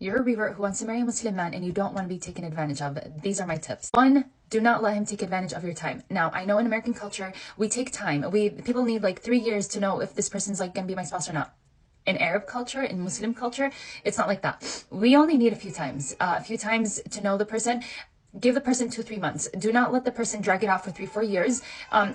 You're a revert who wants to marry a Muslim man and you don't want to be taken advantage of. These are my tips. One, do not let him take advantage of your time. Now, I know in American culture, we take time. People need like 3 years to know if this person's like going to be my spouse or not. In Arab culture, in Muslim culture, it's not like that. We only need a few times to know the person. Give the person 2-3 months. Do not let the person drag it out for 3-4 years.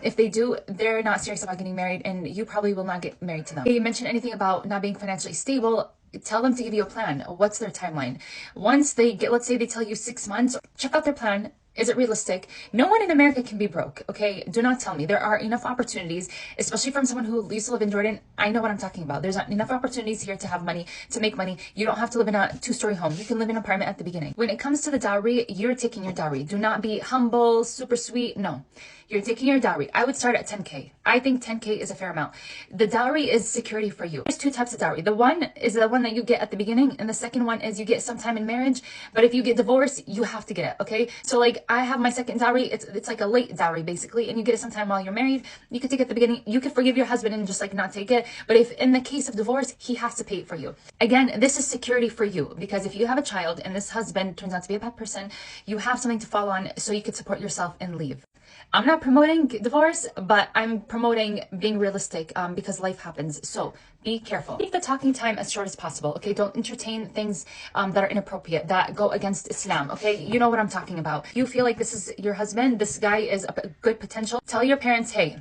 If they do, they're not serious about getting married and you probably will not get married to them. If they mention anything about not being financially stable, tell them to give you a plan. What's their timeline? Once they get, let's say they tell you 6 months, check out their plan. Is it realistic? No one in America can be broke, okay? Do not tell me. There are enough opportunities, especially from someone who used to live in Jordan. I know what I'm talking about. There's enough opportunities here to have money, to make money. You don't have to live in a 2-story home. You can live in an apartment at the beginning. When it comes to the dowry, you're taking your dowry. Do not be humble, super sweet. No. You're taking your dowry. I would start at 10K. I think 10K is a fair amount. The dowry is security for you. There's 2 types of dowry. The one is the one that you get at the beginning, and the second one is you get sometime in marriage. But if you get divorced, you have to get it, okay? So like I have my second dowry. It's like a late dowry basically, and you get it sometime while you're married. You can take it at the beginning. You can forgive your husband and just like not take it. But if in the case of divorce, he has to pay it for you. Again, this is security for you, because if you have a child and this husband turns out to be a bad person, you have something to fall on so you can support yourself and leave. I'm not promoting divorce, but I'm promoting being realistic because life happens. So be careful. Keep the talking time as short as possible, okay? Don't entertain things that are inappropriate, that go against Islam, okay? You know what I'm talking about. You feel like this is your husband, this guy is a good potential. Tell your parents, hey,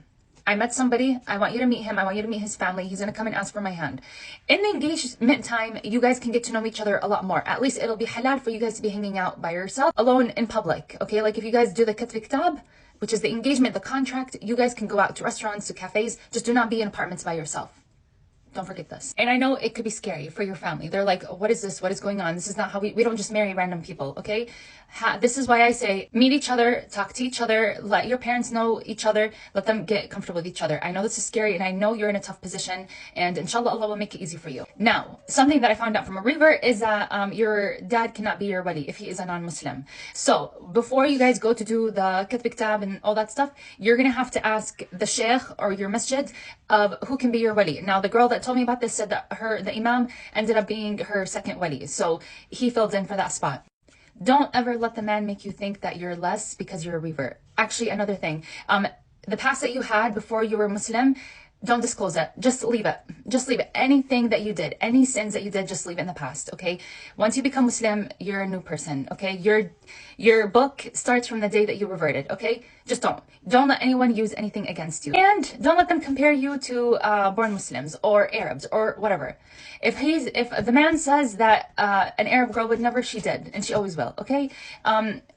I met somebody. I want you to meet him. I want you to meet his family. He's going to come and ask for my hand. In the engagement time, you guys can get to know each other a lot more. At least it'll be halal for you guys to be hanging out by yourself, alone in public, okay? Like if you guys do the katb kitab, which is the engagement, the contract, you guys can go out to restaurants, to cafes. Just do not be in apartments by yourself. Don't forget this. And I know it could be scary for your family. They're like, what is this? What is going on? This is not how we don't just marry random people, okay? This is why I say meet each other, talk to each other, let your parents know each other, let them get comfortable with each other. I know this is scary and I know you're in a tough position, and inshallah, Allah will make it easy for you. Now, something that I found out from a revert is that your dad cannot be your wali if he is a non-Muslim. So before you guys go to do the katb kitab and all that stuff, you're going to have to ask the sheikh or your masjid of who can be your wali. Now, the girl that told me about this said that the imam ended up being her second wali, so he filled in for that spot. Don't ever let the man make you think that you're less because you're a revert. Actually, another thing, the past that you had before you were Muslim, don't disclose it. Just leave it. Just leave it. Anything that you did, any sins that you did, just leave it in the past, okay? Once you become Muslim, you're a new person, okay? Your book starts from the day that you reverted, okay? Just don't let anyone use anything against you. And don't let them compare you to born Muslims or Arabs or whatever. If the man says that an Arab girl would never, she did, and she always will, okay?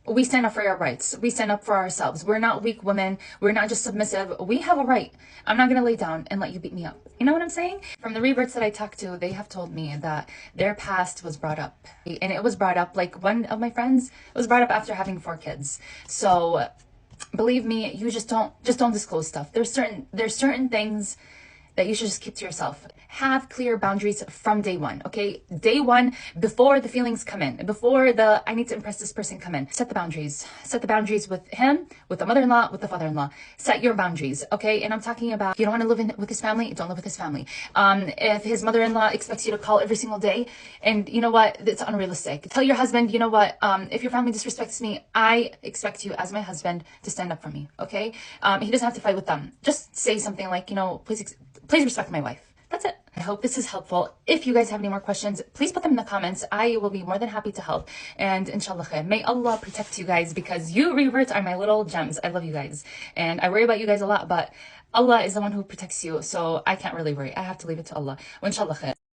We stand up for our rights. We stand up for ourselves. We're not weak women. We're not just submissive. We have a right. I'm not going to lay down and let you beat me up. You know what I'm saying? From the reverts that I talked to, they have told me that their past was brought up. And it was brought up, like one of my friends, it was brought up after having 4 kids. So believe me, you just don't disclose stuff. There's certain things that you should just keep to yourself. Have clear boundaries from day one, okay? Day one, before the feelings come in, before the I need to impress this person come in. Set the boundaries. Set the boundaries with him, with the mother-in-law, with the father-in-law. Set your boundaries, okay? And I'm talking about, if you don't want to live with his family, don't live with his family. If his mother-in-law expects you to call every single day, and you know what, it's unrealistic. Tell your husband, you know what, if your family disrespects me, I expect you as my husband to stand up for me, okay? He doesn't have to fight with them. Just say something like, you know, please respect my wife. That's it. I hope this is helpful. If you guys have any more questions, please put them in the comments. I will be more than happy to help. And inshallah khair. May Allah protect you guys, because you reverts are my little gems. I love you guys. And I worry about you guys a lot, but Allah is the one who protects you. So I can't really worry. I have to leave it to Allah. Wa inshallah khair.